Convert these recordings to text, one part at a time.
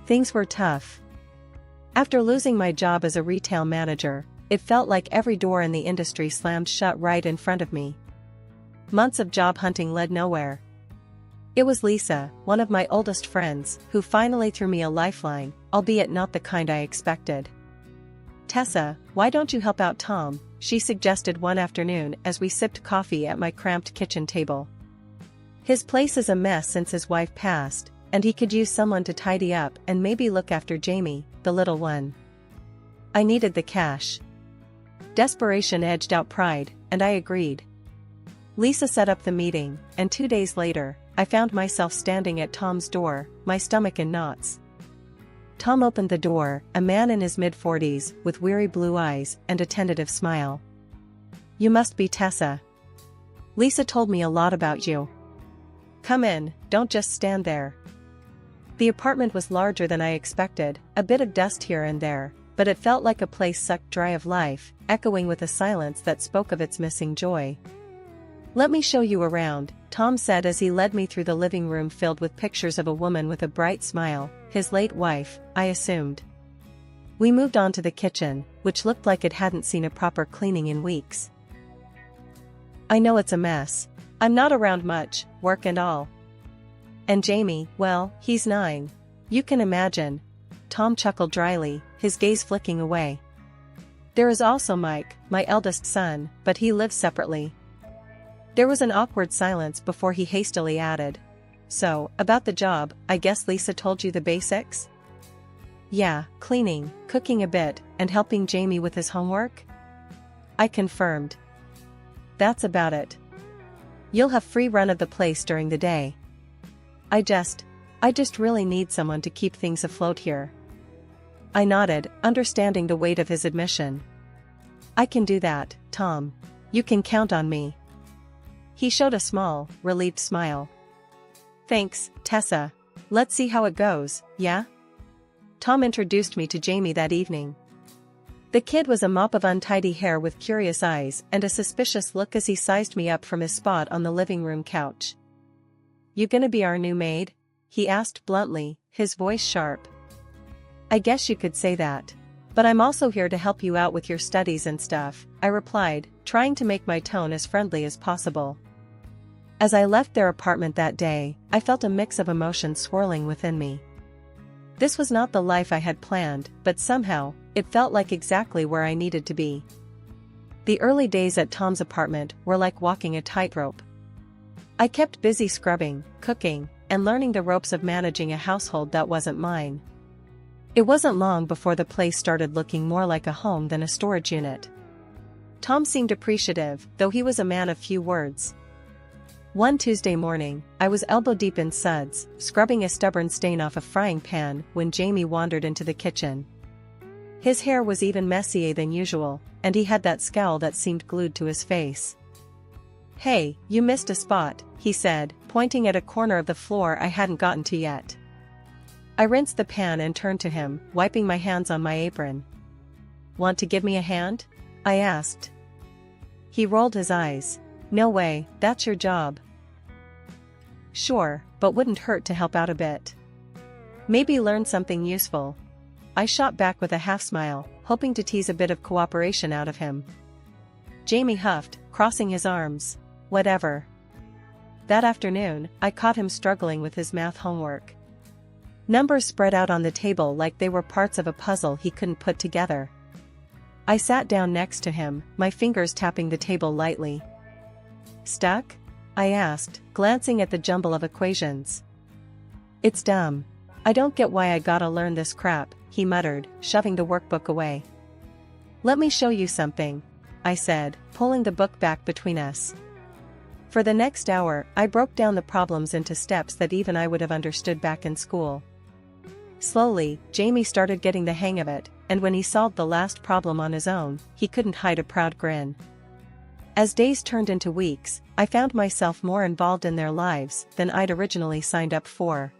Things were tough. After losing my job as a retail manager, it felt like every door in the industry slammed shut right in front of me. Months of job hunting led nowhere. It was Lisa, one of my oldest friends, who finally threw me a lifeline, albeit not the kind I expected. "Tessa, why don't you help out Tom?" she suggested one afternoon as we sipped coffee at my cramped kitchen table. "His place is a mess since his wife passed, and he could use someone to tidy up and maybe look after Jamie, the little one." I needed the cash. Desperation edged out pride, and I agreed. Lisa set up the meeting, and 2 days later, I found myself standing at Tom's door, my stomach in knots. Tom opened the door, a man in his mid-40s, with weary blue eyes and a tentative smile. "You must be Tessa. Lisa told me a lot about you. Come in, don't just stand there." The apartment was larger than I expected, a bit of dust here and there, but it felt like a place sucked dry of life, echoing with a silence that spoke of its missing joy. "Let me show you around," Tom said as he led me through the living room filled with pictures of a woman with a bright smile, his late wife, I assumed. We moved on to the kitchen, which looked like it hadn't seen a proper cleaning in weeks. "I know it's a mess. I'm not around much, work and all. And Jamie, well, he's 9. You can imagine." Tom chuckled dryly, his gaze flicking away. "There is also Mike, my eldest son, but he lives separately." There was an awkward silence before he hastily added, "So, about the job, I guess Lisa told you the basics?" "Yeah, cleaning, cooking a bit, and helping Jamie with his homework?" I confirmed. "That's about it. You'll have free run of the place during the day. I just really need someone to keep things afloat here." I nodded, understanding the weight of his admission. "I can do that, Tom. You can count on me." He showed a small, relieved smile. "Thanks, Tessa. Let's see how it goes, yeah?" Tom introduced me to Jamie that evening. The kid was a mop of untidy hair with curious eyes and a suspicious look as he sized me up from his spot on the living room couch. "You gonna be our new maid?" he asked bluntly, his voice sharp. "I guess you could say that. But I'm also here to help you out with your studies and stuff," I replied, trying to make my tone as friendly as possible. As I left their apartment that day, I felt a mix of emotions swirling within me. This was not the life I had planned, but somehow, it felt like exactly where I needed to be. The early days at Tom's apartment were like walking a tightrope. I kept busy scrubbing, cooking, and learning the ropes of managing a household that wasn't mine. It wasn't long before the place started looking more like a home than a storage unit. Tom seemed appreciative, though he was a man of few words. One Tuesday morning, I was elbow-deep in suds, scrubbing a stubborn stain off a frying pan when Jamie wandered into the kitchen. His hair was even messier than usual, and he had that scowl that seemed glued to his face. "Hey, you missed a spot," he said, pointing at a corner of the floor I hadn't gotten to yet. I rinsed the pan and turned to him, wiping my hands on my apron. "Want to give me a hand?" I asked. He rolled his eyes. "No way, that's your job." "Sure, but wouldn't hurt to help out a bit. Maybe learn something useful." I shot back with a half-smile, hoping to tease a bit of cooperation out of him. Jamie huffed, crossing his arms. "Whatever." That afternoon, I caught him struggling with his math homework. Numbers spread out on the table like they were parts of a puzzle he couldn't put together. I sat down next to him, my fingers tapping the table lightly. "Stuck?" I asked, glancing at the jumble of equations. "It's dumb. I don't get why I gotta learn this crap," he muttered, shoving the workbook away. "Let me show you something," I said, pulling the book back between us. For the next hour, I broke down the problems into steps that even I would have understood back in school. Slowly, Jamie started getting the hang of it, and when he solved the last problem on his own, he couldn't hide a proud grin. As days turned into weeks, I found myself more involved in their lives than I'd originally signed up for.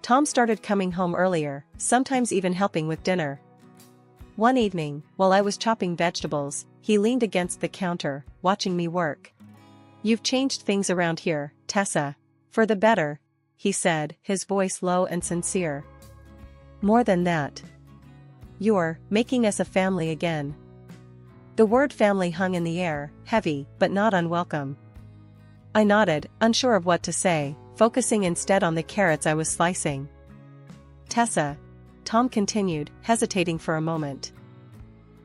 Tom started coming home earlier, sometimes even helping with dinner. One evening, while I was chopping vegetables, he leaned against the counter, watching me work. "You've changed things around here, Tessa. For the better," he said, his voice low and sincere. More than that. You're making us a family again. The word family hung in the air, heavy, but not unwelcome. I nodded, unsure of what to say, focusing instead on the carrots I was slicing. Tessa, Tom continued, hesitating for a moment.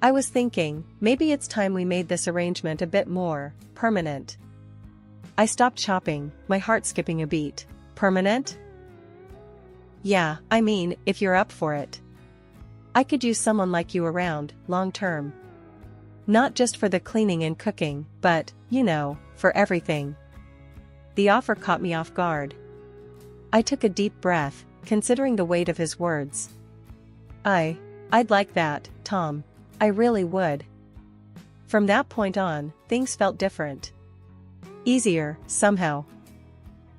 I was thinking, maybe it's time we made this arrangement a bit more permanent. I stopped chopping, my heart skipping a beat. Permanent? Yeah, I mean, if you're up for it. I could use someone like you around, long term. Not just for the cleaning and cooking, but, for everything. The offer caught me off guard. I took a deep breath, considering the weight of his words. I'd like that, Tom. I really would. From that point on, things felt different. Easier, somehow.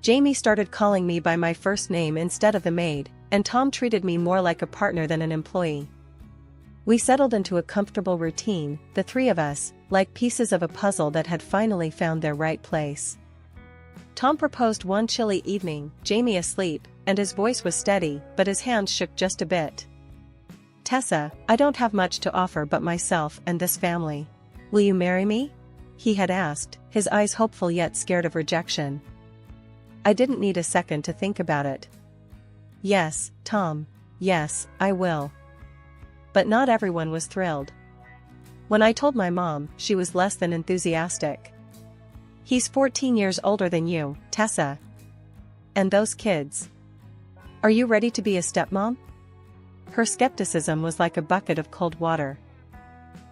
Jamie started calling me by my first name instead of the maid, and Tom treated me more like a partner than an employee. We settled into a comfortable routine, the three of us, like pieces of a puzzle that had finally found their right place. Tom proposed one chilly evening, Jamie asleep, and his voice was steady, but his hands shook just a bit. Tessa, I don't have much to offer but myself and this family. Will you marry me? He had asked, his eyes hopeful yet scared of rejection. I didn't need a second to think about it. Yes, Tom. Yes, I will. But not everyone was thrilled. When I told my mom, she was less than enthusiastic. He's 14 years older than you, Tessa. And those kids. Are you ready to be a stepmom? Her skepticism was like a bucket of cold water.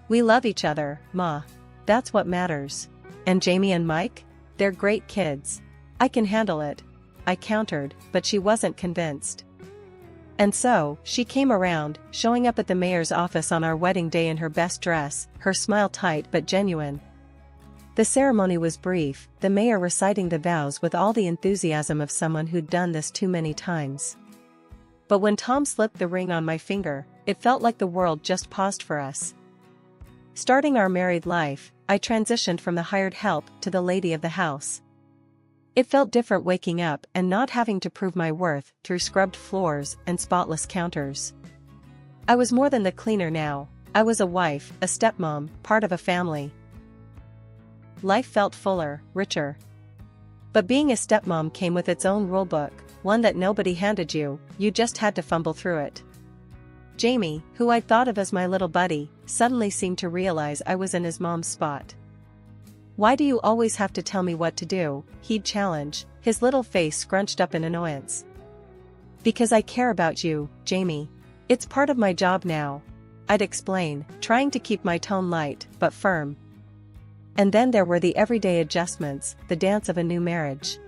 We love each other, Ma. That's what matters. And Jamie and Mike? They're great kids. I can handle it. I countered, but she wasn't convinced. And so, she came around, showing up at the mayor's office on our wedding day in her best dress, her smile tight but genuine. The ceremony was brief, the mayor reciting the vows with all the enthusiasm of someone who'd done this too many times. But when Tom slipped the ring on my finger, it felt like the world just paused for us. Starting our married life, I transitioned from the hired help to the lady of the house. It felt different waking up and not having to prove my worth through scrubbed floors and spotless counters. I was more than the cleaner now. I was a wife, a stepmom, part of a family. Life felt fuller, richer. But being a stepmom came with its own rulebook, one that nobody handed you, you just had to fumble through it. Jamie, who I'd thought of as my little buddy, suddenly seemed to realize I was in his mom's spot. Why do you always have to tell me what to do? He'd challenge, his little face scrunched up in annoyance. Because I care about you, Jamie. It's part of my job now. I'd explain, trying to keep my tone light, but firm. And then there were the everyday adjustments, the dance of a new marriage.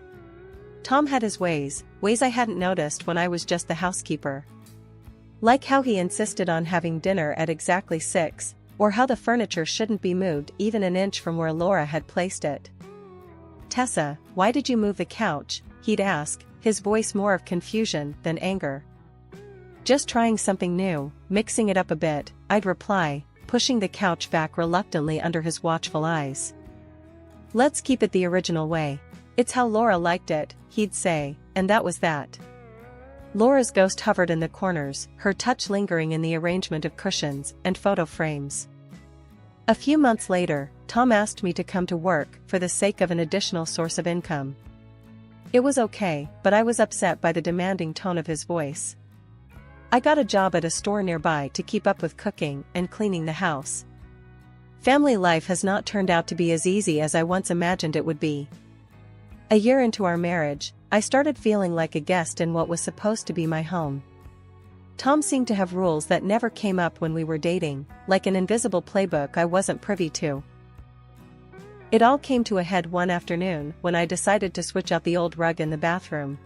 Tom had his ways I hadn't noticed when I was just the housekeeper. Like how he insisted on having dinner at exactly 6, or how the furniture shouldn't be moved even an inch from where Laura had placed it. Tessa, why did you move the couch? He'd ask, his voice more of confusion than anger. Just trying something new, mixing it up a bit, I'd reply, pushing the couch back reluctantly under his watchful eyes. Let's keep it the original way. It's how Laura liked it, he'd say, and that was that. Laura's ghost hovered in the corners, her touch lingering in the arrangement of cushions and photo frames. A few months later, Tom asked me to come to work for the sake of an additional source of income. It was okay, but I was upset by the demanding tone of his voice. I got a job at a store nearby to keep up with cooking and cleaning the house. Family life has not turned out to be as easy as I once imagined it would be. A year into our marriage, I started feeling like a guest in what was supposed to be my home. Tom seemed to have rules that never came up when we were dating, like an invisible playbook I wasn't privy to. It all came to a head one afternoon when I decided to switch out the old rug in the bathroom.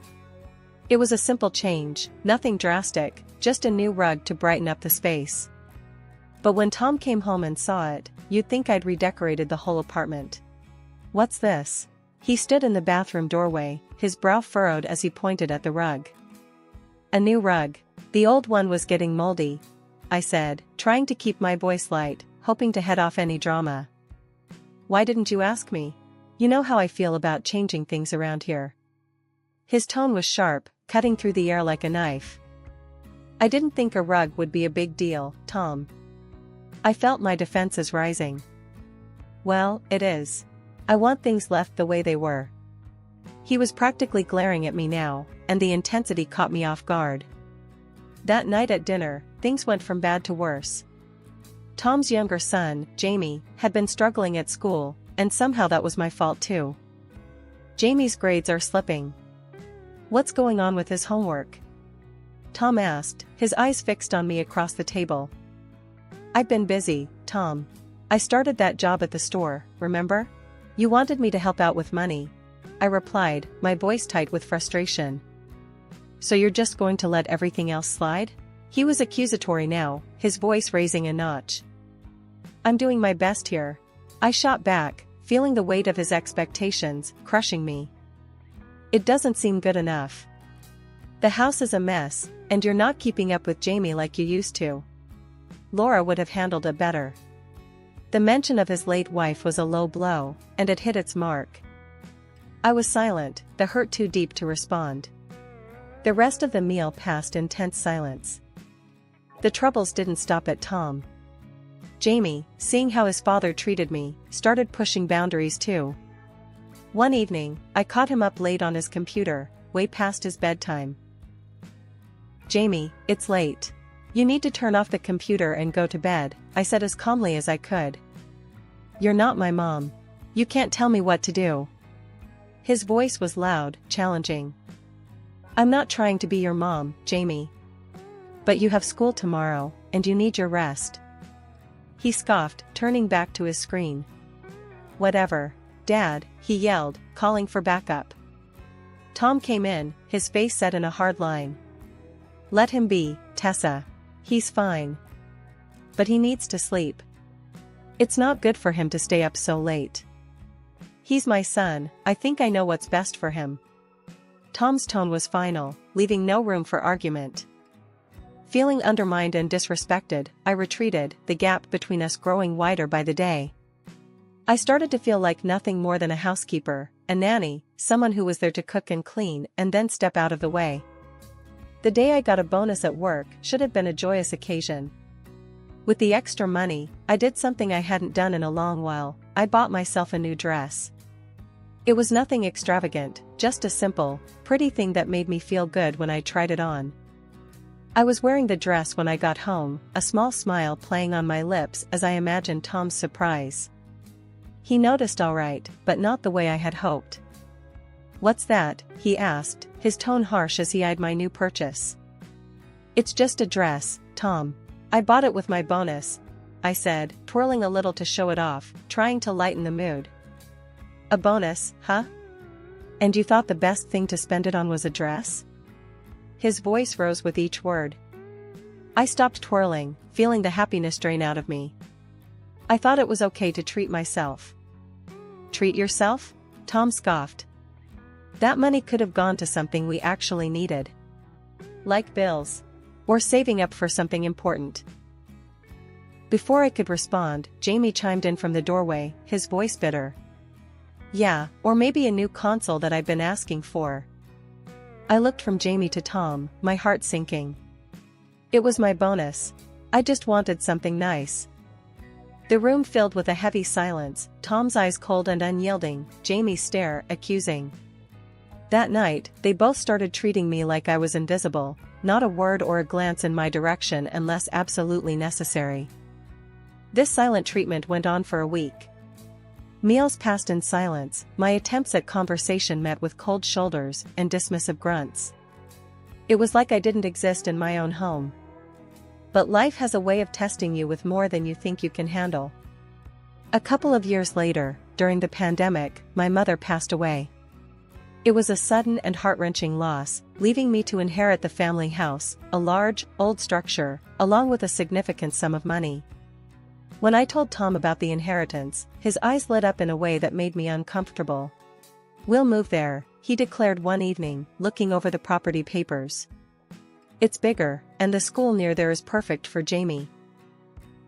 It was a simple change, nothing drastic, just a new rug to brighten up the space. But when Tom came home and saw it, you'd think I'd redecorated the whole apartment. What's this? He stood in the bathroom doorway, his brow furrowed as he pointed at the rug. A new rug. The old one was getting moldy, I said, trying to keep my voice light, hoping to head off any drama. Why didn't you ask me? You know how I feel about changing things around here. His tone was sharp, cutting through the air like a knife. I didn't think a rug would be a big deal, Tom. I felt my defenses rising. Well, it is. I want things left the way they were. He was practically glaring at me now, and the intensity caught me off guard. That night at dinner, things went from bad to worse. Tom's younger son, Jamie, had been struggling at school, and somehow that was my fault too. Jamie's grades are slipping. What's going on with his homework? Tom asked, his eyes fixed on me across the table. I've been busy, Tom. I started that job at the store, remember? You wanted me to help out with money. I replied, my voice tight with frustration. So you're just going to let everything else slide? He was accusatory now, his voice raising a notch. I'm doing my best here. I shot back, feeling the weight of his expectations crushing me. It doesn't seem good enough. The house is a mess, and you're not keeping up with Jamie like you used to. Laura would have handled it better. The mention of his late wife was a low blow, and it hit its mark. I was silent, the hurt too deep to respond. The rest of the meal passed in tense silence. The troubles didn't stop at Tom. Jamie, seeing how his father treated me, started pushing boundaries too. One evening, I caught him up late on his computer, way past his bedtime. Jamie, it's late. You need to turn off the computer and go to bed, I said as calmly as I could. You're not my mom. You can't tell me what to do. His voice was loud, challenging. I'm not trying to be your mom, Jamie. But you have school tomorrow, and you need your rest. He scoffed, turning back to his screen. Whatever, Dad, he yelled, calling for backup. Tom came in, his face set in a hard line. Let him be, Tessa. He's fine. But he needs to sleep. It's not good for him to stay up so late. He's my son, I think I know what's best for him. Tom's tone was final, leaving no room for argument. Feeling undermined and disrespected, I retreated, the gap between us growing wider by the day. I started to feel like nothing more than a housekeeper, a nanny, someone who was there to cook and clean and then step out of the way. The day I got a bonus at work should have been a joyous occasion. With the extra money, I did something I hadn't done in a long while. I bought myself a new dress. It was nothing extravagant, just a simple, pretty thing that made me feel good when I tried it on. I was wearing the dress when I got home, a small smile playing on my lips as I imagined Tom's surprise. He noticed all right, but not the way I had hoped. What's that? He asked, his tone harsh as he eyed my new purchase. It's just a dress, Tom. I bought it with my bonus, I said, twirling a little to show it off, trying to lighten the mood. A bonus, huh? And you thought the best thing to spend it on was a dress? His voice rose with each word. I stopped twirling, feeling the happiness drain out of me. I thought it was okay to treat myself. Treat yourself? Tom scoffed. That money could have gone to something we actually needed. Like bills. Or saving up for something important. Before I could respond, Jamie chimed in from the doorway, his voice bitter. Yeah, or maybe a new console that I've been asking for. I looked from Jamie to Tom, my heart sinking. It was my bonus. I just wanted something nice. The room filled with a heavy silence, Tom's eyes cold and unyielding, Jamie's stare accusing. That night, they both started treating me like I was invisible, not a word or a glance in my direction unless absolutely necessary. This silent treatment went on for a week. Meals passed in silence, my attempts at conversation met with cold shoulders and dismissive grunts. It was like I didn't exist in my own home. But life has a way of testing you with more than you think you can handle. A couple of years later, during the pandemic, my mother passed away. It was a sudden and heart-wrenching loss, leaving me to inherit the family house, a large, old structure, along with a significant sum of money. When I told Tom about the inheritance, his eyes lit up in a way that made me uncomfortable. We'll move there, he declared one evening, looking over the property papers. It's bigger, and the school near there is perfect for Jamie.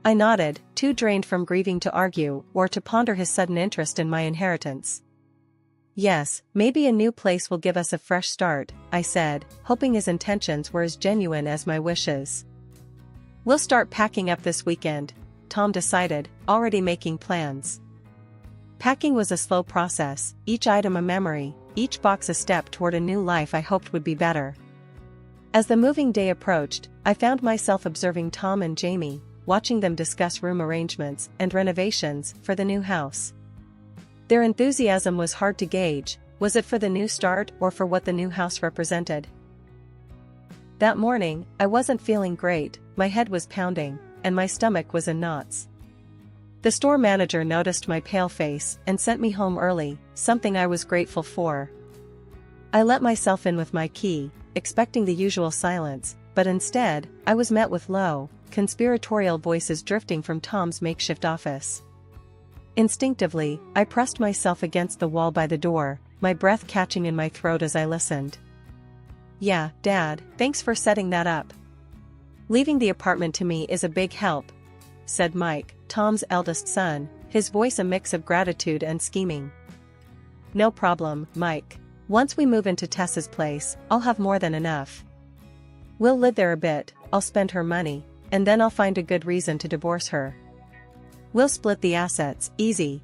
I nodded, too drained from grieving to argue or to ponder his sudden interest in my inheritance. Yes, maybe a new place will give us a fresh start, I said, hoping his intentions were as genuine as my wishes. We'll start packing up this weekend, Tom decided, already making plans. Packing was a slow process, each item a memory, each box a step toward a new life I hoped would be better. As the moving day approached, I found myself observing Tom and Jamie, watching them discuss room arrangements and renovations for the new house. Their enthusiasm was hard to gauge. Was it for the new start or for what the new house represented? That morning, I wasn't feeling great, my head was pounding, and my stomach was in knots. The store manager noticed my pale face and sent me home early, something I was grateful for. I let myself in with my key, expecting the usual silence, but instead, I was met with low, conspiratorial voices drifting from Tom's makeshift office. Instinctively, I pressed myself against the wall by the door, my breath catching in my throat as I listened. "Yeah, Dad, thanks for setting that up. Leaving the apartment to me is a big help," said Mike, Tom's eldest son, his voice a mix of gratitude and scheming. "No problem, Mike. Once we move into Tessa's place, I'll have more than enough. We'll live there a bit, I'll spend her money, and then I'll find a good reason to divorce her. We'll split the assets, easy."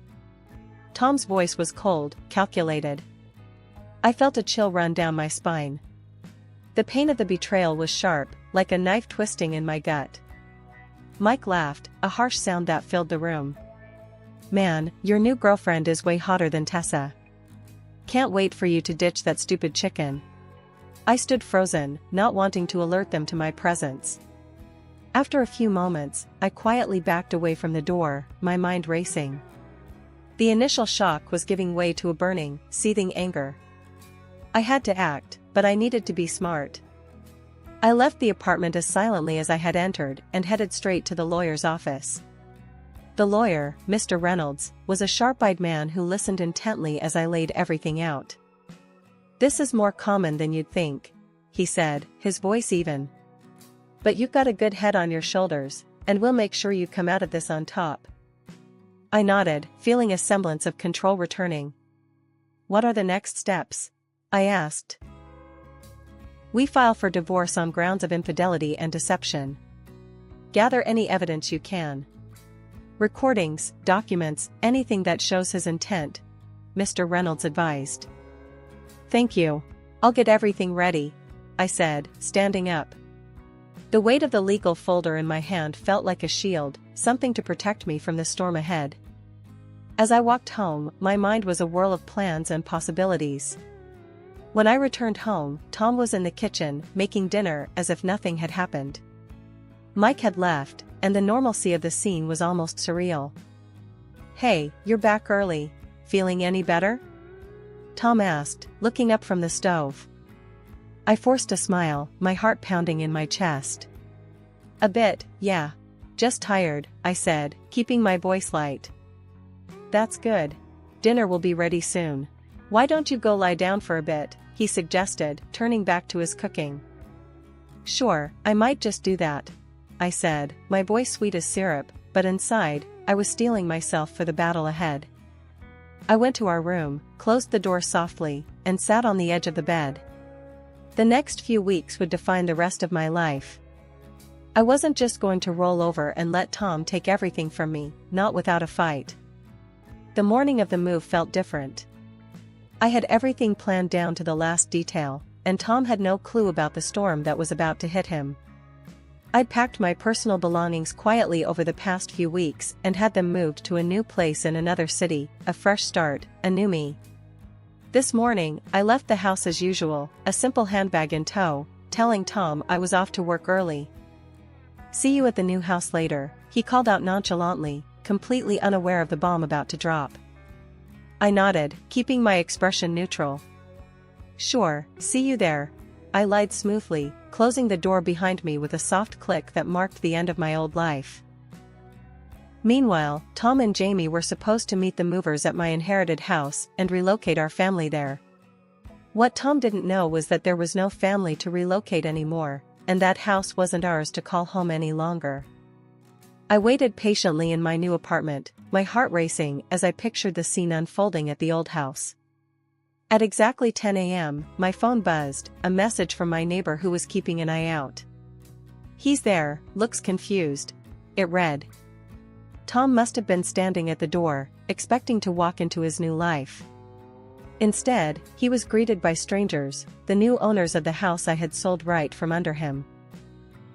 Tom's voice was cold, calculated. I felt a chill run down my spine. The pain of the betrayal was sharp, like a knife twisting in my gut. Mike laughed, a harsh sound that filled the room. "Man, your new girlfriend is way hotter than Tessa. Can't wait for you to ditch that stupid chicken." I stood frozen, not wanting to alert them to my presence. After a few moments, I quietly backed away from the door, my mind racing. The initial shock was giving way to a burning, seething anger. I had to act, but I needed to be smart. I left the apartment as silently as I had entered and headed straight to the lawyer's office. The lawyer, Mr. Reynolds, was a sharp-eyed man who listened intently as I laid everything out. "This is more common than you'd think," he said, his voice even. "But you've got a good head on your shoulders, and we'll make sure you come out of this on top." I nodded, feeling a semblance of control returning. "What are the next steps?" I asked. "We file for divorce on grounds of infidelity and deception. Gather any evidence you can. Recordings, documents, anything that shows his intent," Mr. Reynolds advised. "Thank you. I'll get everything ready," I said, standing up. The weight of the legal folder in my hand felt like a shield, something to protect me from the storm ahead. As I walked home, my mind was a whirl of plans and possibilities. When I returned home, Tom was in the kitchen, making dinner as if nothing had happened. Mike had left, and the normalcy of the scene was almost surreal. "Hey, you're back early. Feeling any better?" Tom asked, looking up from the stove. I forced a smile, my heart pounding in my chest. "A bit, yeah. Just tired," I said, keeping my voice light. "That's good. Dinner will be ready soon. Why don't you go lie down for a bit?" he suggested, turning back to his cooking. "Sure, I might just do that," I said, my voice sweet as syrup, but inside, I was steeling myself for the battle ahead. I went to our room, closed the door softly, and sat on the edge of the bed. The next few weeks would define the rest of my life. I wasn't just going to roll over and let Tom take everything from me, not without a fight. The morning of the move felt different. I had everything planned down to the last detail, and Tom had no clue about the storm that was about to hit him. I'd packed my personal belongings quietly over the past few weeks and had them moved to a new place in another city, a fresh start, a new me. This morning, I left the house as usual, a simple handbag in tow, telling Tom I was off to work early. "See you at the new house later," he called out nonchalantly, completely unaware of the bomb about to drop. I nodded, keeping my expression neutral. "Sure, see you there," I lied smoothly, closing the door behind me with a soft click that marked the end of my old life. Meanwhile, Tom and Jamie were supposed to meet the movers at my inherited house and relocate our family there. What Tom didn't know was that there was no family to relocate anymore, and that house wasn't ours to call home any longer. I waited patiently in my new apartment, my heart racing as I pictured the scene unfolding at the old house. At exactly 10 a.m., my phone buzzed, a message from my neighbor who was keeping an eye out. "He's there, looks confused." It read. Tom must have been standing at the door, expecting to walk into his new life. Instead, he was greeted by strangers, the new owners of the house I had sold right from under him.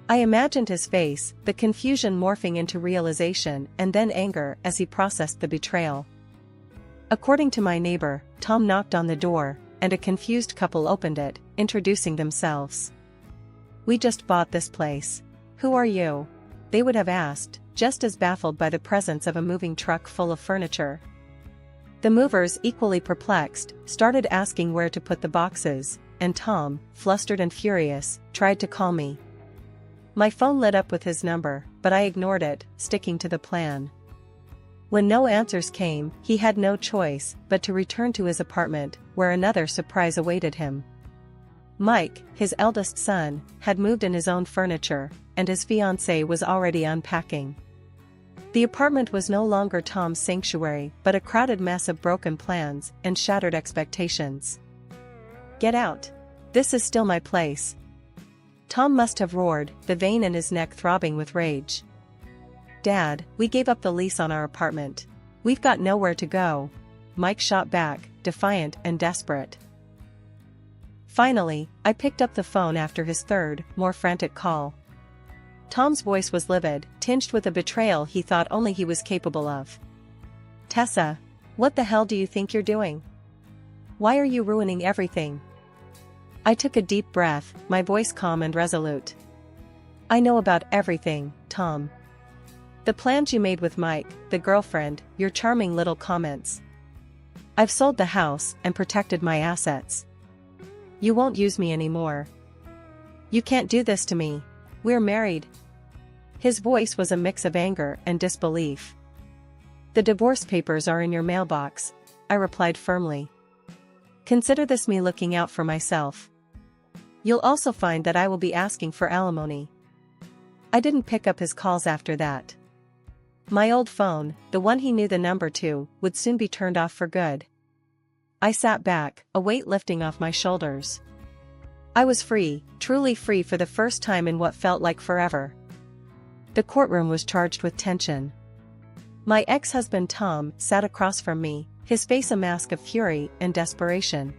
I imagined his face, the confusion morphing into realization and then anger as he processed the betrayal. According to my neighbor, Tom knocked on the door, and a confused couple opened it, introducing themselves. "We just bought this place. Who are you?" they would have asked, just as baffled by the presence of a moving truck full of furniture. The movers, equally perplexed, started asking where to put the boxes, and Tom, flustered and furious, tried to call me. My phone lit up with his number, but I ignored it, sticking to the plan. When no answers came, he had no choice but to return to his apartment, where another surprise awaited him. Mike, his eldest son, had moved in his own furniture, and his fiancée was already unpacking. The apartment was no longer Tom's sanctuary but a crowded mess of broken plans and shattered expectations. "Get out! This is still my place!" Tom must have roared, the vein in his neck throbbing with rage. "Dad, we gave up the lease on our apartment. We've got nowhere to go," Mike shot back, defiant and desperate. Finally, I picked up the phone after his third, more frantic call. Tom's voice was livid, tinged with a betrayal he thought only he was capable of. "Tessa, what the hell do you think you're doing? Why are you ruining everything?" I took a deep breath, my voice calm and resolute. "I know about everything, Tom. The plans you made with Mike, the girlfriend, your charming little comments. I've sold the house and protected my assets. You won't use me anymore. You can't do this to me. We're married." His voice was a mix of anger and disbelief. "The divorce papers are in your mailbox," I replied firmly. "Consider this me looking out for myself. You'll also find that I will be asking for alimony." I didn't pick up his calls after that. My old phone, the one he knew the number to, would soon be turned off for good. I sat back, a weight lifting off my shoulders. I was free, truly free for the first time in what felt like forever. The courtroom was charged with tension. My ex-husband Tom sat across from me, his face a mask of fury and desperation.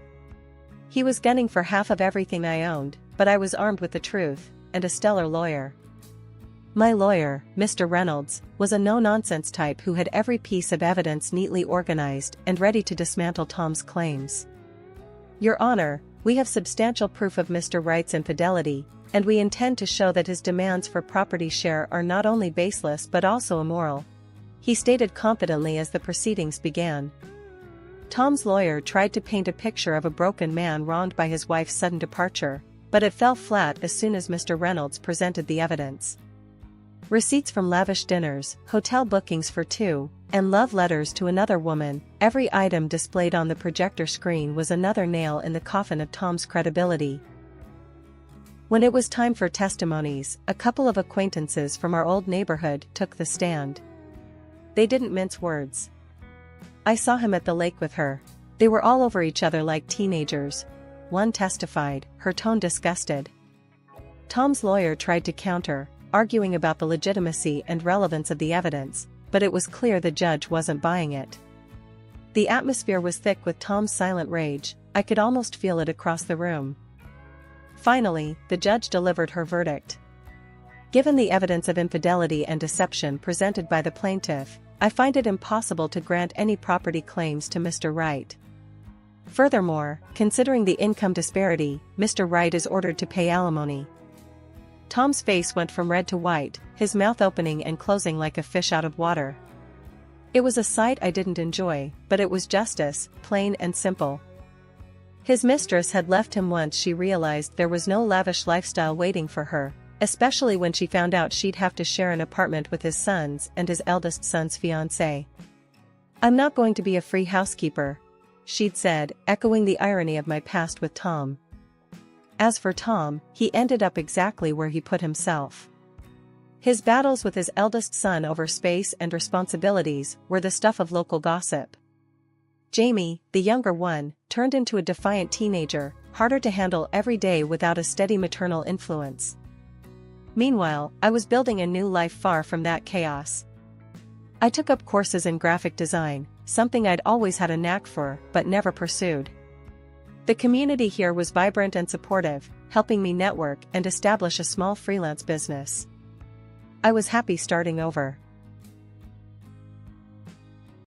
He was gunning for half of everything I owned, but I was armed with the truth, and a stellar lawyer. My lawyer, Mr. Reynolds, was a no-nonsense type who had every piece of evidence neatly organized and ready to dismantle Tom's claims. "Your Honor, we have substantial proof of Mr. Wright's infidelity, and we intend to show that his demands for property share are not only baseless but also immoral," he stated confidently as the proceedings began. Tom's lawyer tried to paint a picture of a broken man wronged by his wife's sudden departure, but it fell flat as soon as Mr. Reynolds presented the evidence. Receipts from lavish dinners, hotel bookings for two, and love letters to another woman, every item displayed on the projector screen was another nail in the coffin of Tom's credibility. When it was time for testimonies, a couple of acquaintances from our old neighborhood took the stand. They didn't mince words. "I saw him at the lake with her. They were all over each other like teenagers," one testified, her tone disgusted. Tom's lawyer tried to counter, arguing about the legitimacy and relevance of the evidence, but it was clear the judge wasn't buying it. The atmosphere was thick with Tom's silent rage, I could almost feel it across the room. Finally, the judge delivered her verdict. "Given the evidence of infidelity and deception presented by the plaintiff, I find it impossible to grant any property claims to Mr. Wright. Furthermore, considering the income disparity, Mr. Wright is ordered to pay alimony." Tom's face went from red to white, his mouth opening and closing like a fish out of water. It was a sight I didn't enjoy, but it was justice, plain and simple. His mistress had left him once she realized there was no lavish lifestyle waiting for her, especially when she found out she'd have to share an apartment with his sons and his eldest son's fiancée. "I'm not going to be a free housekeeper," she'd said, echoing the irony of my past with Tom. As for Tom, he ended up exactly where he put himself. His battles with his eldest son over space and responsibilities were the stuff of local gossip. Jamie, the younger one, turned into a defiant teenager, harder to handle every day without a steady maternal influence. Meanwhile, I was building a new life far from that chaos. I took up courses in graphic design, something I'd always had a knack for but never pursued. The community here was vibrant and supportive, helping me network and establish a small freelance business. I was happy starting over.